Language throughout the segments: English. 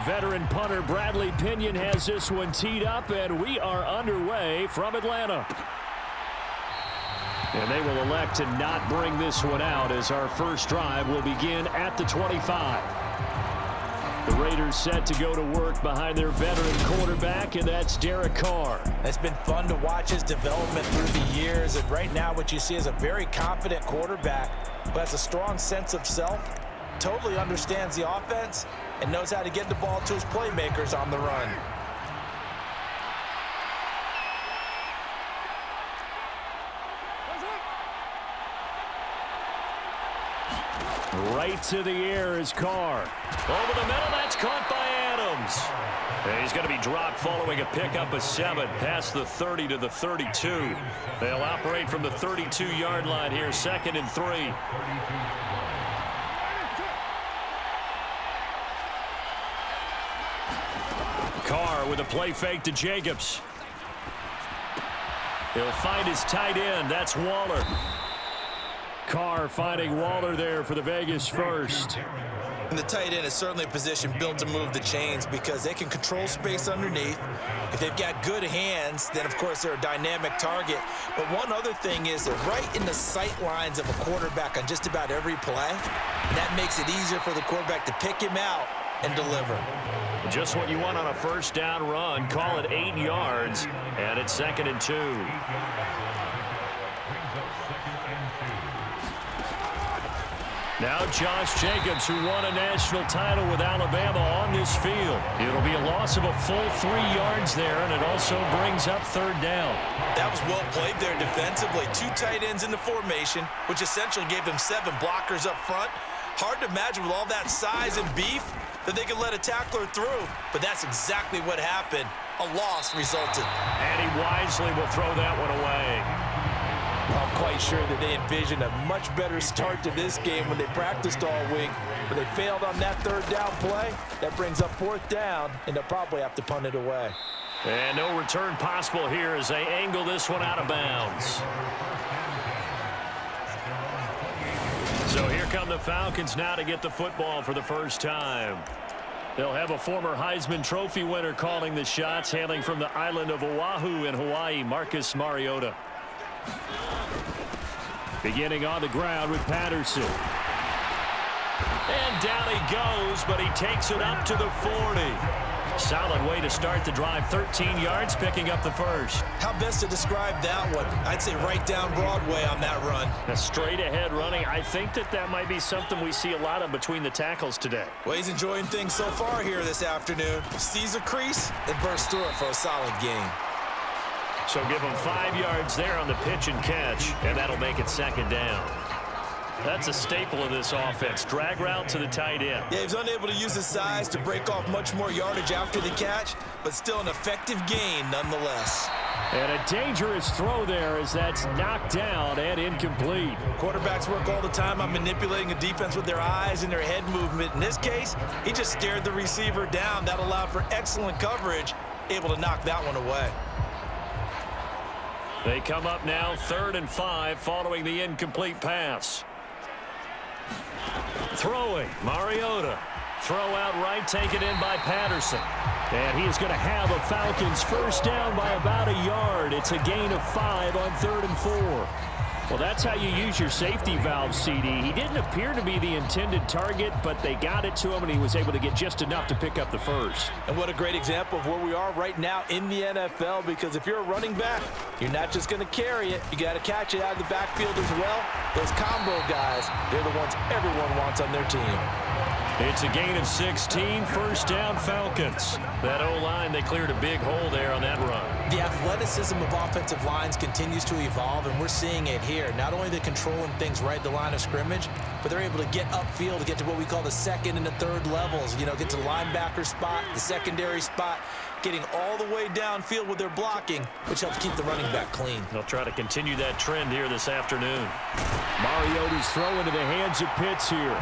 veteran punter Bradley Pinion has this one teed up, and we are underway from Atlanta. And they will elect to not bring this one out as our first drive will begin at the 25. The Raiders set to go to work behind their veteran quarterback, and that's Derek Carr. It's been fun to watch his development through the years, and right now what you see is a very confident quarterback who has a strong sense of self, totally understands the offense, and knows how to get the ball to his playmakers on the run. Right to the air is Carr. Over the middle, that's caught by Adams. And he's going to be dropped following a pickup of 7 past the 30 to the 32. They'll operate from the 32-yard line here, 2nd and 3. Carr with a play fake to Jacobs. He'll find his tight end. That's Waller. Carr finding Waller there for the Vegas first. And the tight end is certainly a position built to move the chains because they can control space underneath. If they've got good hands, then of course they're a dynamic target. But one other thing is they're right in the sight lines of a quarterback on just about every play. And that makes it easier for the quarterback to pick him out and deliver. Just what you want on a first down run. Call it 8 yards, and it's 2nd and 2. Now Josh Jacobs, who won a national title with Alabama, on this field. It'll be a loss of a full 3 yards there, and it also brings up 3rd down. That was well played there defensively. 2 tight ends in the formation, which essentially gave them 7 blockers up front. Hard to imagine with all that size and beef that they could let a tackler through, but that's exactly what happened. A loss resulted. And he wisely will throw that one away. I'm quite sure that they envisioned a much better start to this game when they practiced all week, but they failed on that 3rd down play. That brings up 4th down, and they'll probably have to punt it away. And no return possible here as they angle this one out of bounds. So here come the Falcons now to get the football for the first time. They'll have a former Heisman Trophy winner calling the shots, hailing from the island of Oahu in Hawaii, Marcus Mariota. Beginning on the ground with Patterson. And down he goes, but he takes it up to the 40. Solid way to start the drive. 13 yards, picking up the first. How best to describe that one? I'd say right down Broadway on that run. A straight ahead running. I think that might be something we see a lot of between the tackles today. Well, he's enjoying things so far here this afternoon. Sees a crease and bursts through it for a solid gain. So give him 5 yards there on the pitch and catch, and that'll make it 2nd down. That's a staple of this offense. Drag route to the tight end. Yeah, he was unable to use his size to break off much more yardage after the catch, but still an effective gain nonetheless. And a dangerous throw there as that's knocked down and incomplete. Quarterbacks work all the time on manipulating a defense with their eyes and their head movement. In this case, he just stared the receiver down. That allowed for excellent coverage, able to knock that one away. They come up now 3rd and 5 following the incomplete pass. Throwing, Mariota. Throw out right, taken in by Patterson. And he is going to have a Falcons first down by about a yard. It's a gain of 5 on 3rd and 4. Well, that's how you use your safety valve, CD. He didn't appear to be the intended target, but they got it to him, and he was able to get just enough to pick up the first. And what a great example of where we are right now in the NFL, because if you're a running back, you're not just going to carry it. You got to catch it out of the backfield as well. Those combo guys, they're the ones everyone wants on their team. It's a gain of 16, first down Falcons. That O-line, they cleared a big hole there on that run. The athleticism of offensive lines continues to evolve, and we're seeing it here. Not only are they controlling things right at the line of scrimmage, but they're able to get upfield to get to what we call the 2nd and the 3rd levels. You know, get to the linebacker spot, the secondary spot, getting all the way downfield with their blocking, which helps keep the running back clean. They'll try to continue that trend here this afternoon. Mariota's throw into the hands of Pitts here.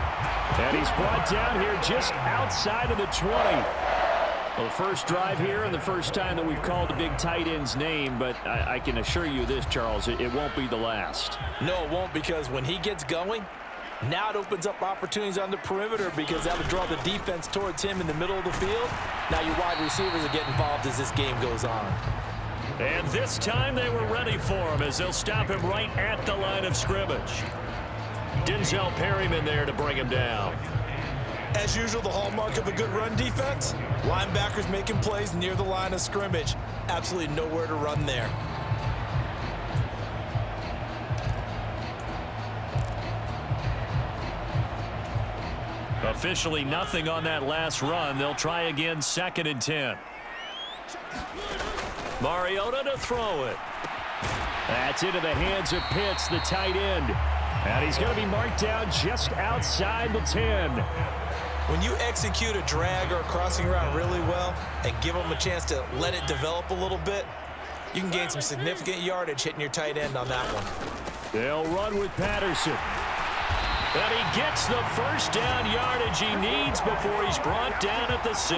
And he's brought down here just outside of the 20. Well, the first drive here and the first time that we've called a big tight end's name, but I can assure you this, Charles, it won't be the last. No, it won't, because when he gets going, Now it opens up opportunities on the perimeter because that'll draw the defense towards him in the middle of the field. Now your wide receivers are getting involved as this game goes on. And this time they were ready for him as they'll stop him right at the line of scrimmage. Denzel Perryman there to bring him down. As usual, the hallmark of a good run defense, linebackers making plays near the line of scrimmage. Absolutely nowhere to run there. Officially nothing on that last run. They'll try again, 2nd and 10. Mariota to throw it. That's into the hands of Pitts, the tight end. And he's going to be marked down just outside the 10. When you execute a drag or a crossing route really well and give them a chance to let it develop a little bit, you can gain some significant yardage hitting your tight end on that one. They'll run with Patterson. And he gets the first down yardage he needs before he's brought down at the 6.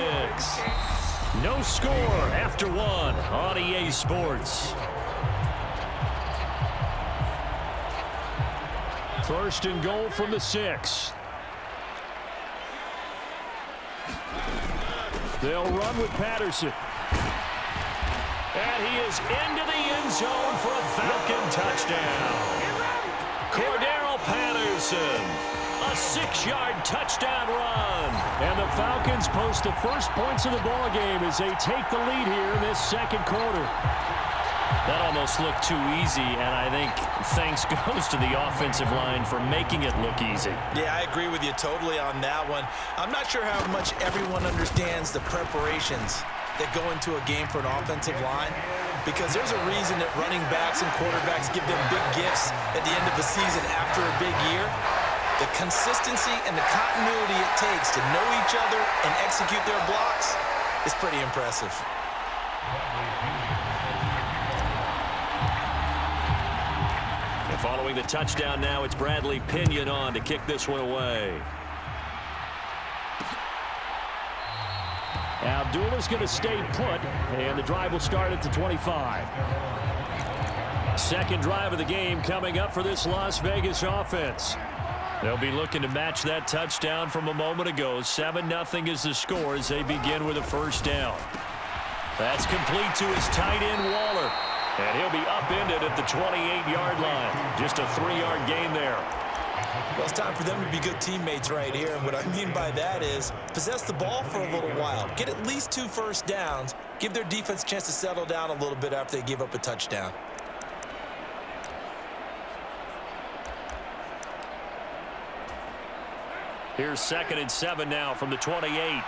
No score after 1 on EA Sports. 1st and goal from the 6. They'll run with Patterson. And he is into the end zone for a Falcon touchdown. Cordero Patterson, a 6-yard touchdown run. And the Falcons post the first points of the ball game as they take the lead here in this 2nd quarter. That almost looked too easy, and I think thanks goes to the offensive line for making it look easy. Yeah, I agree with you totally on that one. I'm not sure how much everyone understands the preparations that go into a game for an offensive line, because there's a reason that running backs and quarterbacks give them big gifts at the end of the season after a big year. The consistency and the continuity it takes to know each other and execute their blocks is pretty impressive. And following the touchdown now, it's Bradley Pinion on to kick this one away. Abdullah's going to stay put, and the drive will start at the 25. 2nd drive of the game coming up for this Las Vegas offense. They'll be looking to match that touchdown from a moment ago. 7-0 is the score as they begin with a 1st down. That's complete to his tight end, Waller. And he'll be upended at the 28-yard line. Just a 3-yard gain there. Well, it's time for them to be good teammates right here. And what I mean by that is possess the ball for a little while. Get at least 2 first downs. Give their defense a chance to settle down a little bit after they give up a touchdown. Here's 2nd and 7 now from the 28.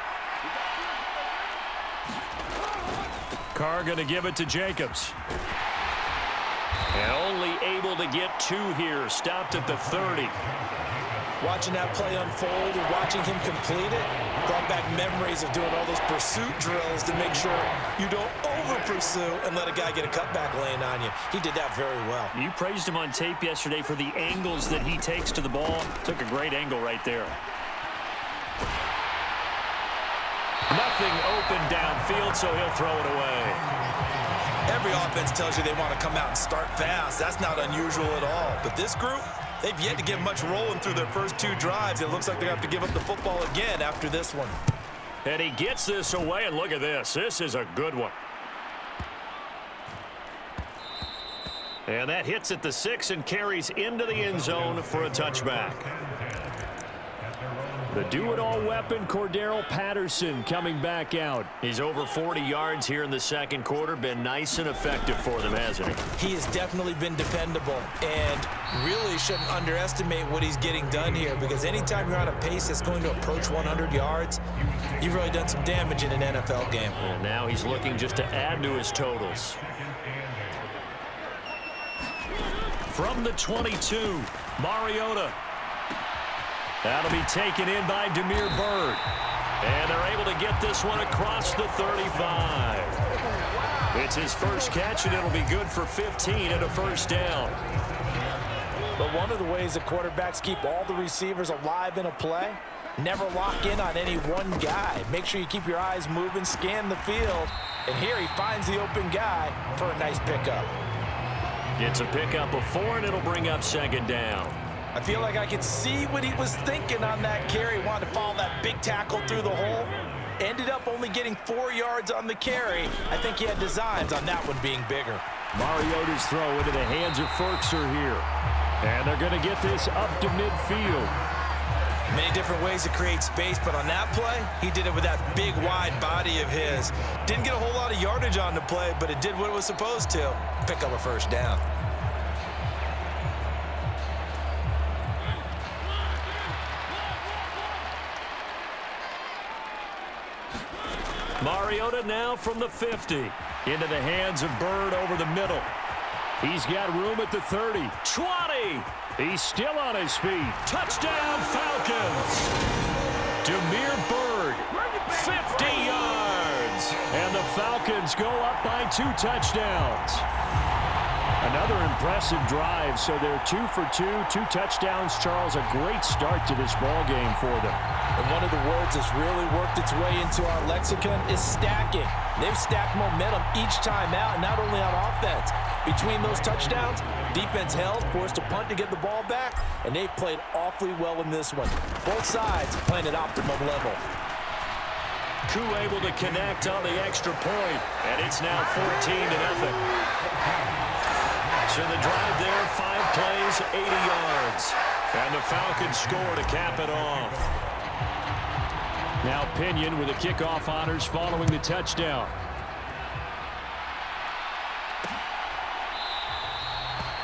Carr going to give it to Jacobs. And only able to get 2 here. Stopped at the 30. Watching that play unfold and watching him complete it brought back memories of doing all those pursuit drills to make sure you don't over-pursue and let a guy get a cutback lane on you. He did that very well. You praised him on tape yesterday for the angles that he takes to the ball. Took a great angle right there. Nothing open downfield, so he'll throw it away. Every offense tells you they want to come out and start fast. That's not unusual at all. But this group, they've yet to get much rolling through their first 2 drives. It looks like they have to give up the football again after this one. And he gets this away, and look at this. This is a good one. And that hits at the 6 and carries into the end zone for a touchback. The do-it-all weapon, Cordero Patterson, coming back out. He's over 40 yards here in the 2nd quarter. Been nice and effective for them, hasn't he? He has definitely been dependable, and really shouldn't underestimate what he's getting done here, because anytime you're on a pace that's going to approach 100 yards, you've really done some damage in an NFL game. And now he's looking just to add to his totals. From the 22, Mariota. That'll be taken in by Damiere Byrd. And they're able to get this one across the 35. It's his first catch, and it'll be good for 15 and a 1st down. But one of the ways that quarterbacks keep all the receivers alive in a play, never lock in on any one guy. Make sure you keep your eyes moving, scan the field. And here he finds the open guy for a nice pickup. It's a pickup of 4, and it'll bring up 2nd down. I feel like I could see what he was thinking on that carry. Wanted to follow that big tackle through the hole. Ended up only getting 4 yards on the carry. I think he had designs on that one being bigger. Mariota's throw into the hands of Ferkser here. And they're going to get this up to midfield. Many different ways to create space, but on that play, he did it with that big, wide body of his. Didn't get a whole lot of yardage on the play, but it did what it was supposed to. Pick up a first down. Mariota now from the 50. Into the hands of Bird over the middle. He's got room at the 30. 20. He's still on his feet. Touchdown, Falcons. Demir Bird, 50 yards. And the Falcons go up by 2 touchdowns. Another impressive drive, so they're 2 for 2, 2 touchdowns. Charles, a great start to this ball game for them. And one of the words that's really worked its way into our lexicon is stacking. They've stacked momentum each time out, and not only on offense. Between those touchdowns, defense held, forced a punt to get the ball back, and they've played awfully well in this one. Both sides playing at optimum level. Koo able to connect on the extra point, and it's now 14-0. So the drive there, 5 plays, 80 yards. And the Falcons score to cap it off. Now Pinion with the kickoff honors following the touchdown.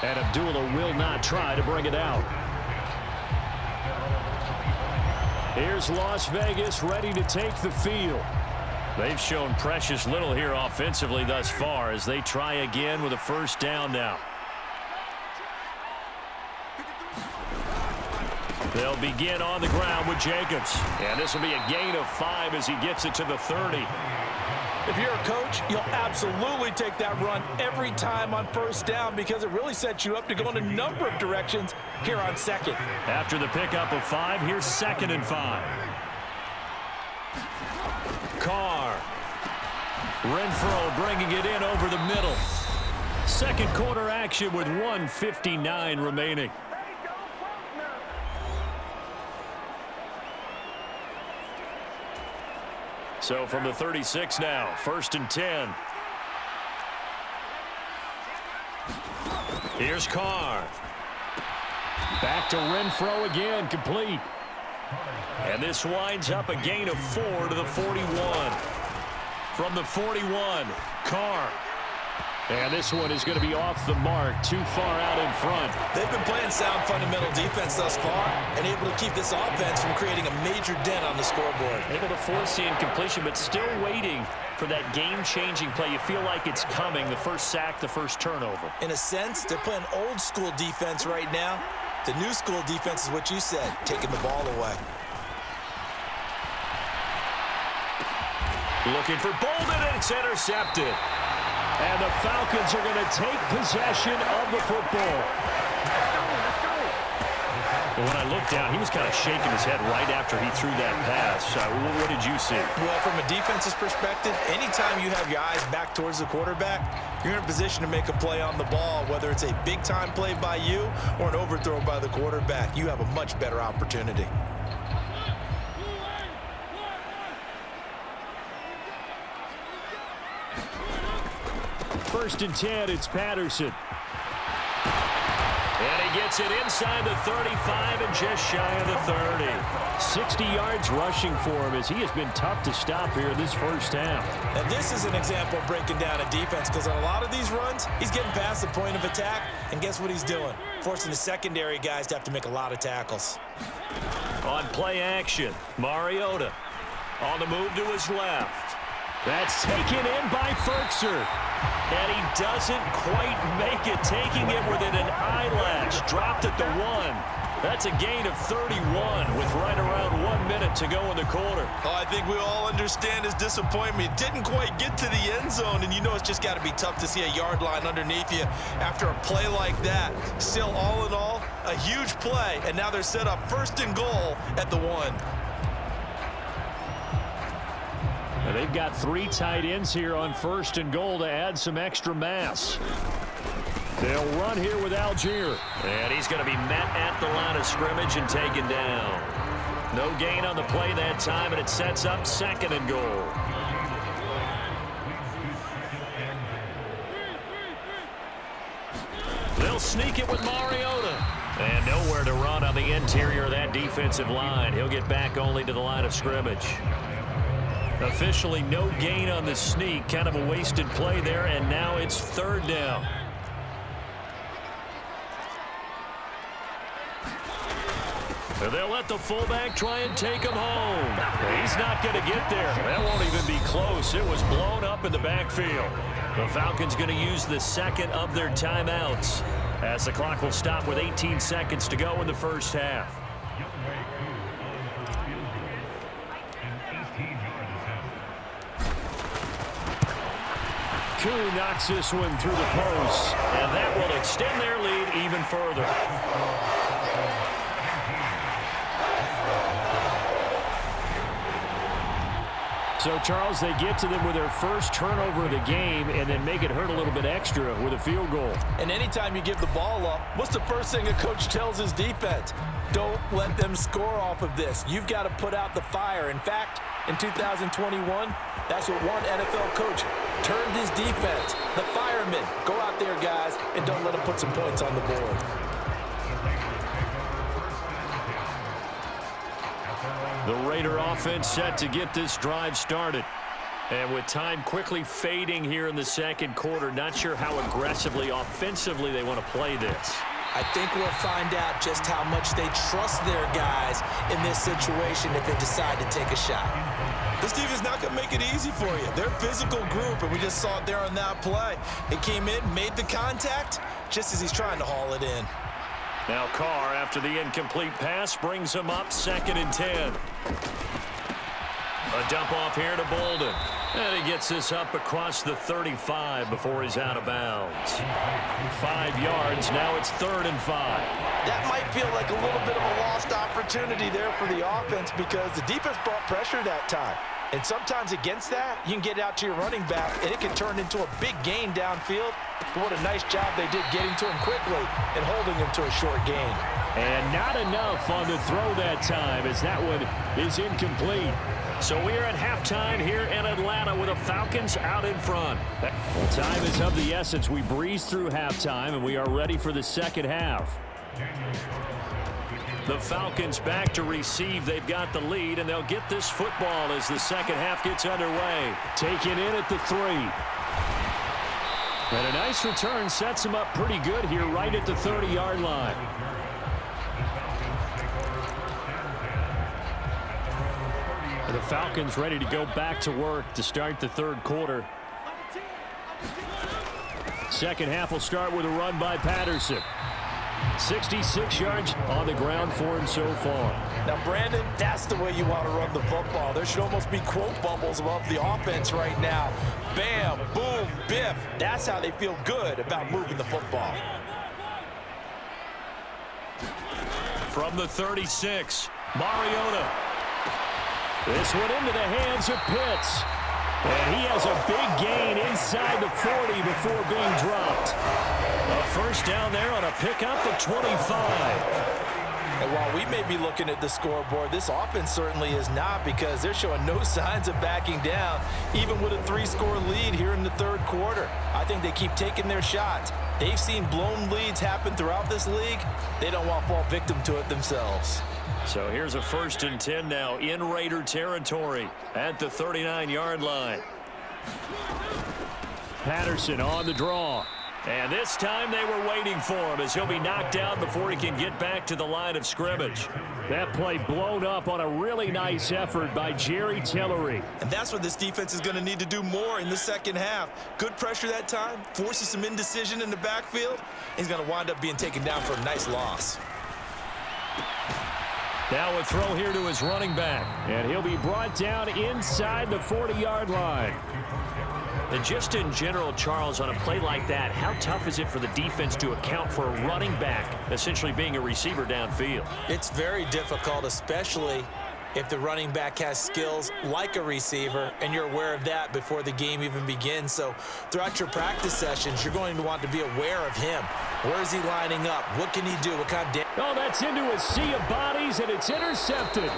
And Abdullah will not try to bring it out. Here's Las Vegas ready to take the field. They've shown precious little here offensively thus far as they try again with a first down now. They'll begin on the ground with Jacobs. And this will be a gain of 5 as he gets it to the 30. If you're a coach, you'll absolutely take that run every time on first down because it really sets you up to go in a number of directions here on second. After the pickup of 5, here's 2nd and 5. Carr. Renfro bringing it in over the middle. Second quarter action with 1:59 remaining. So from the 36 now, 1st and 10. Here's Carr. Back to Renfro again, complete. And this winds up a gain of 4 to the 41. From the 41, Carr. And this one is going to be off the mark, too far out in front. They've been playing sound fundamental defense thus far and able to keep this offense from creating a major dent on the scoreboard. Able to force the incompletion, but still waiting for that game-changing play. You feel like it's coming, the first sack, the first turnover. In a sense, they're playing old-school defense right now. The new school defense is what you said, taking the ball away. Looking for Bolden, and it's intercepted. And the Falcons are going to take possession of the football. But when I looked down, he was kind of shaking his head right after he threw that pass. What did you see? Well, from a defense's perspective, anytime you have your eyes back towards the quarterback, you're in a position to make a play on the ball, whether it's a big-time play by you or an overthrow by the quarterback. You have a much better opportunity. First and 10, it's Patterson. And he gets it inside the 35 and just shy of the 30. 60 yards rushing for him as he has been tough to stop here in this first half. And this is an example of breaking down a defense because on a lot of these runs, he's getting past the point of attack, and guess what he's doing? Forcing the secondary guys to have to make a lot of tackles. On play action, Mariota on the move to his left. That's taken in by Ferkser. And he doesn't quite make it, taking it within an eyelash. Dropped at the 1. That's a gain of 31 with right around 1 minute to go in the quarter. Oh, I think we all understand his disappointment. Didn't quite get to the end zone, and you know it's just got to be tough to see a yard line underneath you after a play like that. Still, all in all, a huge play, and now they're set up 1st and goal at the 1. And they've got 3 tight ends here on 1st and goal to add some extra mass. They'll run here with Algier. And he's going to be met at the line of scrimmage and taken down. No gain on the play that time, and it sets up 2nd and goal. They'll sneak it with Mariota. And nowhere to run on the interior of that defensive line. He'll get back only to the line of scrimmage. Officially no gain on the sneak. Kind of a wasted play there, and now it's 3rd down. They'll let the fullback try and take him home. He's not going to get there. That won't even be close. It was blown up in the backfield. The Falcons going to use the 2nd of their timeouts, as the clock will stop with 18 seconds to go in the first half. Koo knocks this one through the post, and that will extend their lead even further. So, Charles, they get to them with their first turnover of the game and then make it hurt a little bit extra with a field goal. And anytime you give the ball up, what's the first thing a coach tells his defense? Don't let them score off of this. You've got to put out the fire. In fact, in 2021, that's what one NFL coach turned his defense. The firemen. Go out there, guys, and don't let them put some points on the board. The Raider offense set to get this drive started. And with time quickly fading here in the 2nd quarter, not sure how aggressively, offensively they want to play this. I think we'll find out just how much they trust their guys in this situation if they decide to take a shot. This team is not going to make it easy for you. They're a physical group, and we just saw it there on that play. It came in, made the contact, just as he's trying to haul it in. Now Carr, after the incomplete pass, brings him up 2nd and 10. A dump off here to Bolden. And he gets this up across the 35 before he's out of bounds. 5 yards, now it's 3rd and 5. That might feel like a little bit of a lost opportunity there for the offense because the defense brought pressure that time. And sometimes against that, you can get out to your running back, and it can turn into a big gain downfield. But what a nice job they did getting to him quickly and holding him to a short gain. And not enough on the throw that time as that one is incomplete. So we're at halftime here in Atlanta with the Falcons out in front. Well, time is of the essence. We breeze through halftime, and we are ready for the 2nd half. The Falcons back to receive. They've got the lead, and they'll get this football as the 2nd half gets underway. Taken in at the 3. And a nice return sets them up pretty good here right at the 30-yard line. And the Falcons ready to go back to work to start the 3rd quarter. 2nd half will start with a run by Patterson. 66 yards on the ground for him so far. Now, Brandon, that's the way you want to run the football. There should almost be quote bubbles above the offense right now. Bam, boom, biff. That's how they feel good about moving the football. From the 36, Mariota. This one into the hands of Pitts. And he has a big gain inside the 40 before being dropped. A first down there on a pickup at 25. And while we may be looking at the scoreboard, this offense certainly is not because they're showing no signs of backing down, even with a 3-score lead here in the 3rd quarter. I think they keep taking their shots. They've seen blown leads happen throughout this league. They don't want to fall victim to it themselves. So here's a 1st and 10 now in Raider territory at the 39-yard line. Patterson on the draw. And this time they were waiting for him as he'll be knocked down before he can get back to the line of scrimmage. That play blown up on a really nice effort by Jerry Tillery. And that's what this defense is going to need to do more in the 2nd half. Good pressure that time, forces some indecision in the backfield. He's going to wind up being taken down for a nice loss. Now a throw here to his running back. And he'll be brought down inside the 40-yard line. And just in general, Charles, on a play like that, how tough is it for the defense to account for a running back essentially being a receiver downfield? It's very difficult, especially if the running back has skills like a receiver, and you're aware of that before the game even begins. So throughout your practice sessions, you're going to want to be aware of him. Where is he lining up? What can he do? What kind of damage? Oh, that's into a sea of bodies, and it's intercepted.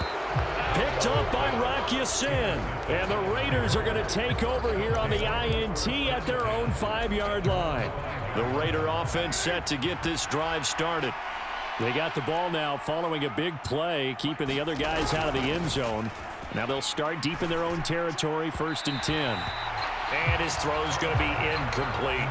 Picked up by Rocky Sin. And the Raiders are going to take over here on the INT at their own 5-yard line. The Raider offense set to get this drive started. They got the ball now following a big play, keeping the other guys out of the end zone. Now they'll start deep in their own territory, 1st and 10. And his throw's going to be incomplete.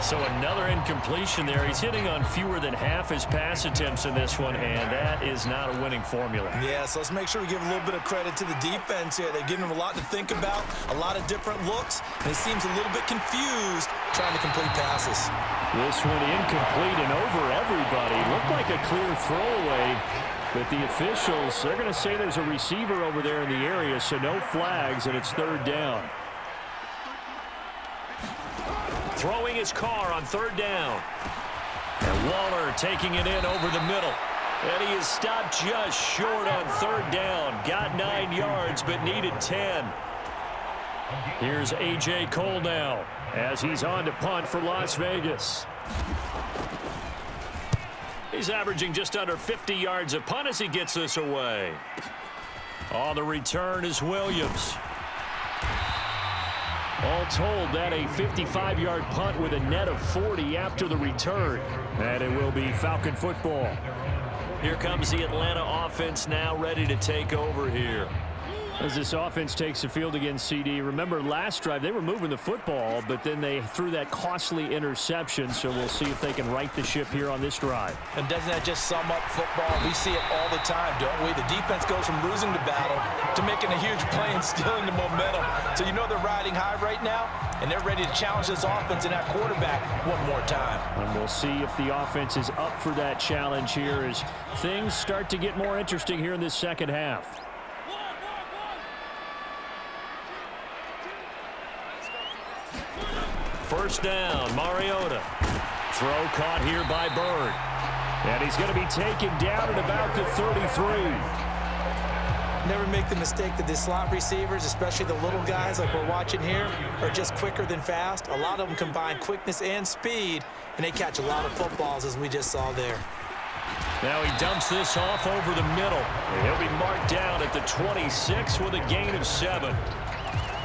So another incompletion there. He's hitting on fewer than half his pass attempts in this one, and that is not a winning formula. Yeah, so let's make sure we give a little bit of credit to the defense here. They've given him a lot to think about, a lot of different looks, and he seems a little bit confused trying to complete passes. This one incomplete and over everybody. Looked like a clear throwaway, but the officials, they're going to say there's a receiver over there in the area, so no flags, and it's 3rd down. Throwing his car on 3rd down. And Waller taking it in over the middle. And he is stopped just short on 3rd down. Got 9 yards, but needed 10. Here's A.J. Cole now as he's on to punt for Las Vegas. He's averaging just under 50 yards a punt as he gets this away. On the return is Williams. All told, that a 55-yard punt with a net of 40 after the return. And it will be Falcon football. Here comes the Atlanta offense now ready to take over here. As this offense takes the field against CD, remember last drive they were moving the football, but then they threw that costly interception, so we'll see if they can right the ship here on this drive. And doesn't that just sum up football? We see it all the time, don't we? The defense goes from losing the battle to making a huge play and stealing the momentum. So you know they're riding high right now, and they're ready to challenge this offense and that quarterback one more time. And we'll see if the offense is up for that challenge here as things start to get more interesting here in this second half. First down, Mariota. Throw caught here by Bird. And he's going to be taken down at about the 33. Never make the mistake that the slot receivers, especially the little guys like we're watching here, are just quicker than fast. A lot of them combine quickness and speed, and they catch a lot of footballs, as we just saw there. Now he dumps this off over the middle. And he'll be marked down at the 26 with a gain of 7.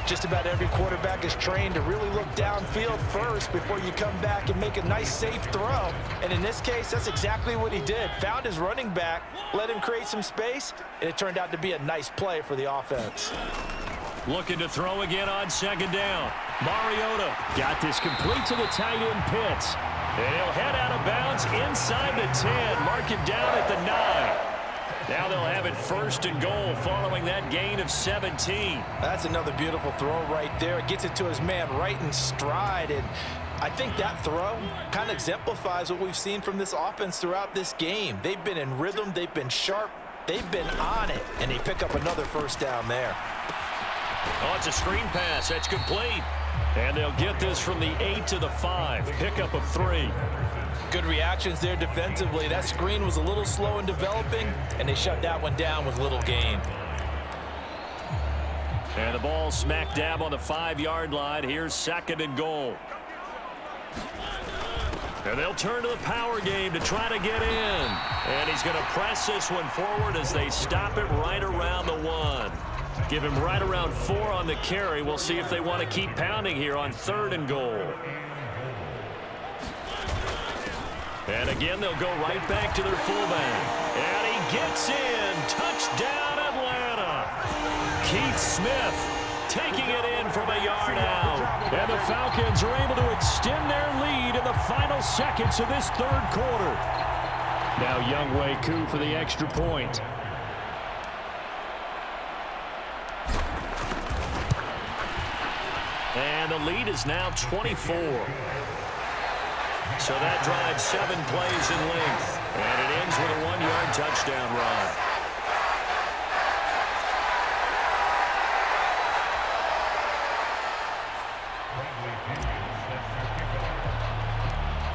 Just about every quarterback is trained to really look downfield first before you come back and make a nice, safe throw. And in this case, that's exactly what he did. Found his running back, let him create some space, and it turned out to be a nice play for the offense. Looking to throw again on 2nd down. Mariota got this complete to the tight end Pitts. And he'll head out of bounds inside the 10. Mark him down at the 9. Now they'll have it 1st and goal following that gain of 17. That's another beautiful throw right there. Gets it to his man right in stride. And I think that throw kind of exemplifies what we've seen from this offense throughout this game. They've been in rhythm. They've been sharp. They've been on it. And they pick up another 1st down there. Oh, it's a screen pass. That's complete. And they'll get this from the 8 to the 5. Pickup of 3. Good reactions there defensively. That screen was a little slow in developing, and they shut that one down with little gain. And the ball smack dab on the 5-yard line. Here's 2nd and goal. And they'll turn to the power game to try to get in. And he's going to press this one forward as they stop it right around the 1. Give him right around 4 on the carry. We'll see if they want to keep pounding here on 3rd and goal. And again, they'll go right back to their fullback. And he gets in. Touchdown, Atlanta. Keith Smith taking it in from a yard out. And the Falcons are able to extend their lead in the final seconds of this 3rd quarter. Now Younghoe Koo for the extra point. And the lead is now 24. So that drives 7 plays in length. And it ends with a 1-yard touchdown run.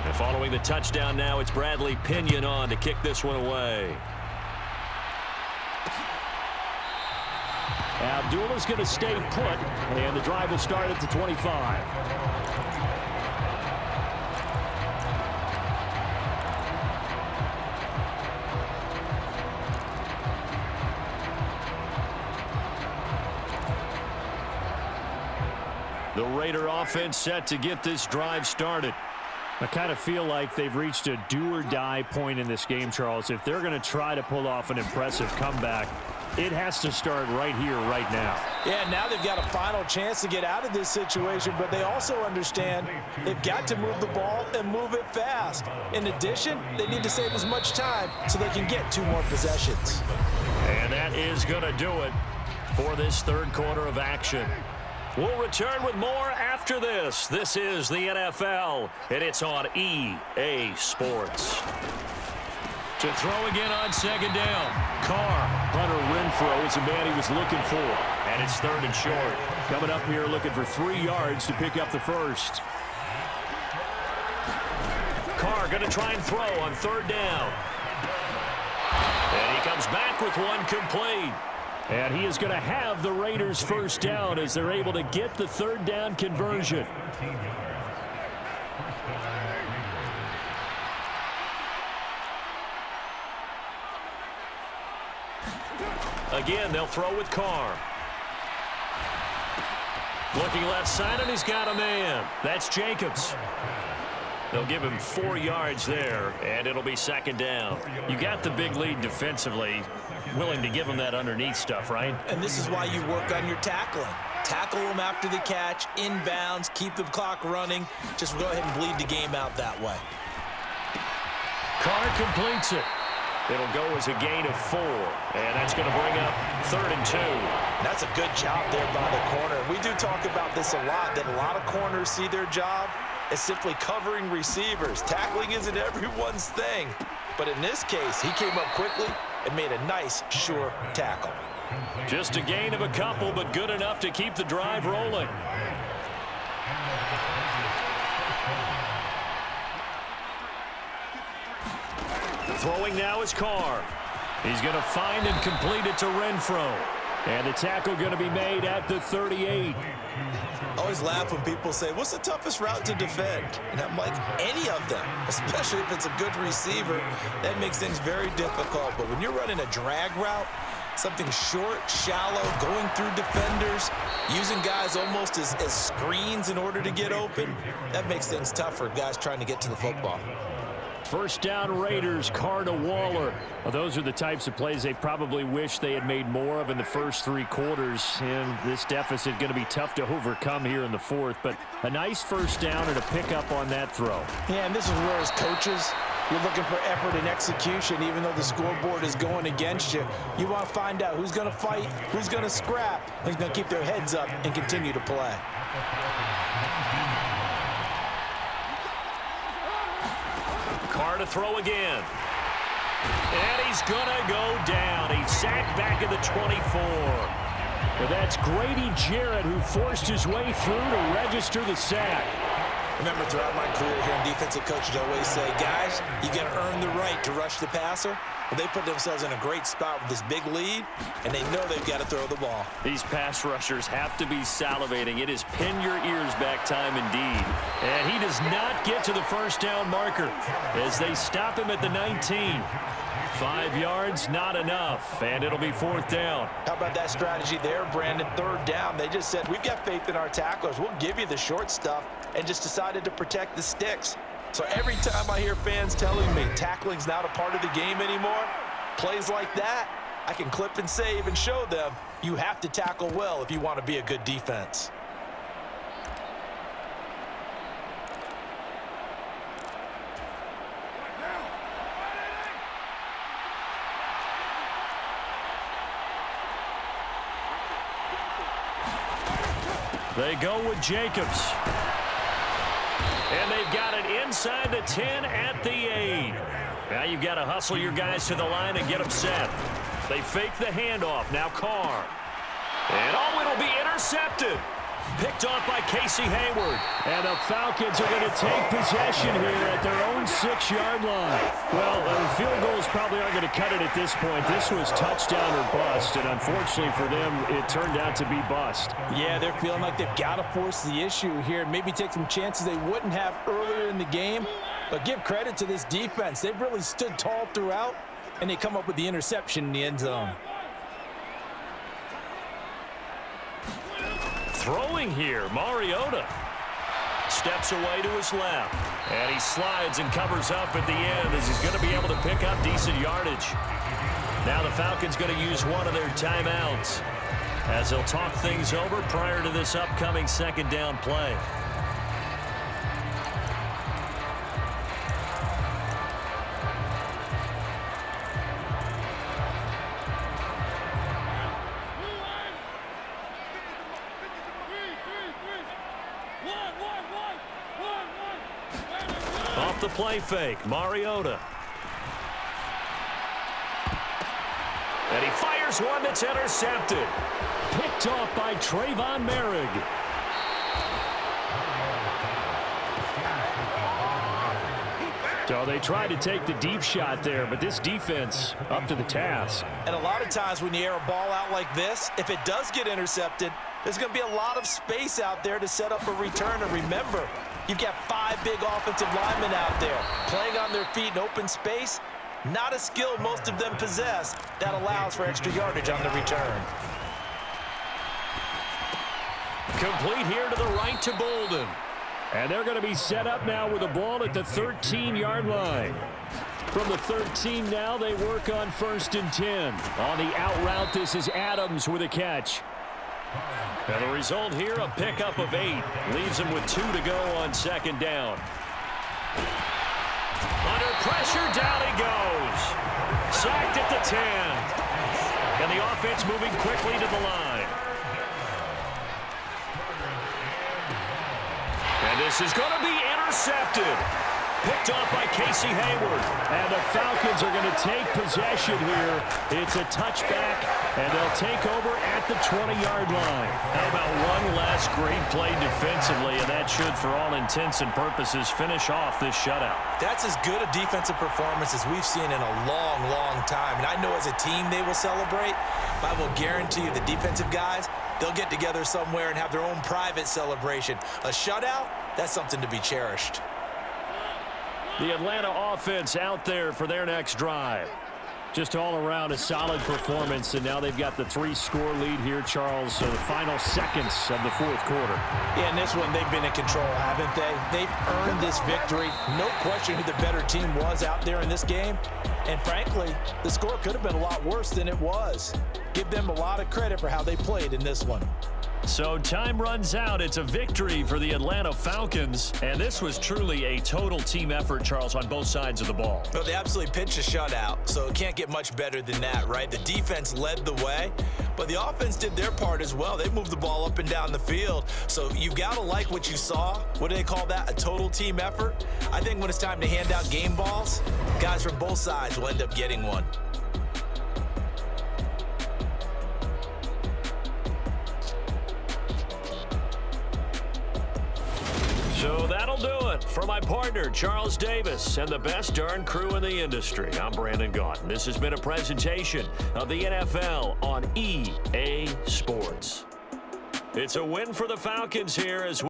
And following the touchdown now, it's Bradley Pinion on to kick this one away. Abdullah's going to stay put, and the drive will start at the 25. The Raider offense set to get this drive started. I kind of feel like they've reached a do-or-die point in this game, Charles. If they're going to try to pull off an impressive comeback, it has to start right here, right now. Yeah, now they've got a final chance to get out of this situation, but they also understand they've got to move the ball and move it fast. In addition, they need to save as much time so they can get 2 more possessions. And that is going to do it for this third quarter of action. We'll return with more after this. This is the NFL, and it's on EA Sports. To throw again on second down. Carr. Hunter Renfrow is the man he was looking for. And it's 3rd and short. Coming up here looking for 3 yards to pick up the first. Carr going to try and throw on 3rd down. And he comes back with one complete. And he is going to have the Raiders first down as they're able to get the 3rd down conversion. Again, they'll throw with Carr. Looking left side, and he's got a man. That's Jacobs. They'll give him 4 yards there, and it'll be 2nd down. You got the big lead defensively. Willing to give him that underneath stuff, right? And this is why you work on your tackling. Tackle them after the catch, inbounds, keep the clock running. Just go ahead and bleed the game out that way. Carr completes it. It'll go as a gain of 4, and that's going to bring up 3rd and 2. That's a good job there by the corner. We do talk about this a lot, that a lot of corners see their job as simply covering receivers. Tackling isn't everyone's thing. But in this case, he came up quickly and made a nice, sure tackle. Just a gain of a couple, but good enough to keep the drive rolling. Throwing now is Carr. He's going to find and complete it to Renfrow. And the tackle going to be made at the 38. I always laugh when people say, what's the toughest route to defend? And I'm like, any of them, especially if it's a good receiver. That makes things very difficult. But when you're running a drag route, something short, shallow, going through defenders, using guys almost as screens in order to get open, that makes things tough for guys trying to get to the football. First down Raiders, Carr to Waller. Well, those are the types of plays they probably wish they had made more of in the first 3 quarters. And this deficit going to be tough to overcome here in the 4th. But a nice first down and a pickup on that throw. Yeah, and this is where as coaches, you're looking for effort and execution. Even though the scoreboard is going against you, you want to find out who's going to fight, who's going to scrap, who's going to keep their heads up and continue to play. Carr to throw again. And he's going to go down. He's sacked back at the 24. Well, that's Grady Jarrett who forced his way through to register the sack. Remember, throughout my career here, defensive coaches always say, guys, you got to earn the right to rush the passer. Well, they put themselves in a great spot with this big lead, and they know they've got to throw the ball. These pass rushers have to be salivating. It is pin your ears back time indeed. And he does not get to the first down marker as they stop him at the 19. 5 yards, not enough, and it'll be 4th down. How about that strategy there, Brandon? 3rd down. They just said, we've got faith in our tacklers. We'll give you the short stuff, and just decided to protect the sticks. So every time I hear fans telling me tackling's not a part of the game anymore, plays like that, I can clip and save and show them you have to tackle well if you want to be a good defense. They go with Jacobs. And they've got it inside the 10 at the 8. Now you've got to hustle your guys to the line and get them set. They fake the handoff. Now Carr. And it'll be intercepted. Picked off by Casey Hayward. And the Falcons are going to take possession here at their own 6-yard line. Well, field goals probably aren't going to cut it at this point. This was touchdown or bust, and unfortunately for them, it turned out to be bust. Yeah, they're feeling like they've got to force the issue here, maybe take some chances they wouldn't have earlier in the game. But give credit to this defense. They've really stood tall throughout, and they come up with the interception in the end zone. Throwing here, Mariota steps away to his left, and he slides and covers up at the end as he's going to be able to pick up decent yardage. Now the Falcons going to use one of their timeouts as they'll talk things over prior to this upcoming second down play. Off the play fake, Mariota. And he fires one that's intercepted. Picked off by Trayvon Merrick. So they tried to take the deep shot there, but this defense up to the task. And a lot of times when you air a ball out like this, if it does get intercepted, there's going to be a lot of space out there to set up a return. And remember, you've got 5 big offensive linemen out there playing on their feet in open space. Not a skill most of them possess that allows for extra yardage on the return. Complete here to the right to Bolden. And they're going to be set up now with the ball at the 13-yard line. From the 13 now, they work on 1st and 10. On the out route, this is Adams with a catch. And the result here, a pickup of 8. Leaves him with 2 to go on 2nd down. Under pressure, down he goes. Sacked at the 10. And the offense moving quickly to the line. And this is going to be intercepted. Picked off by Casey Hayward. And the Falcons are going to take possession here. It's a touchback, and they'll take over at the 20-yard line. How about one last great play defensively, and that should, for all intents and purposes, finish off this shutout. That's as good a defensive performance as we've seen in a long, long time. And I know as a team they will celebrate, but I will guarantee you the defensive guys, they'll get together somewhere and have their own private celebration. A shutout, that's something to be cherished. The Atlanta offense out there for their next drive. Just all around a solid performance, and now they've got the 3-score lead here, Charles. So the final seconds of the 4th quarter. Yeah, in this one, they've been in control, haven't they? They've earned this victory. No question who the better team was out there in this game. And frankly, the score could have been a lot worse than it was. Give them a lot of credit for how they played in this one. So time runs out. It's a victory for the Atlanta Falcons. And this was truly a total team effort, Charles, on both sides of the ball. Well, they absolutely pitched a shutout, so it can't get much better than that, right? The defense led the way, but the offense did their part as well. They moved the ball up and down the field. So you've got to like what you saw. What do they call that? A total team effort? I think when it's time to hand out game balls, guys from both sides will end up getting one. So that'll do it for my partner, Charles Davis, and the best darn crew in the industry. I'm Brandon Gaudin. This has been a presentation of the NFL on EA Sports. It's a win for the Falcons here as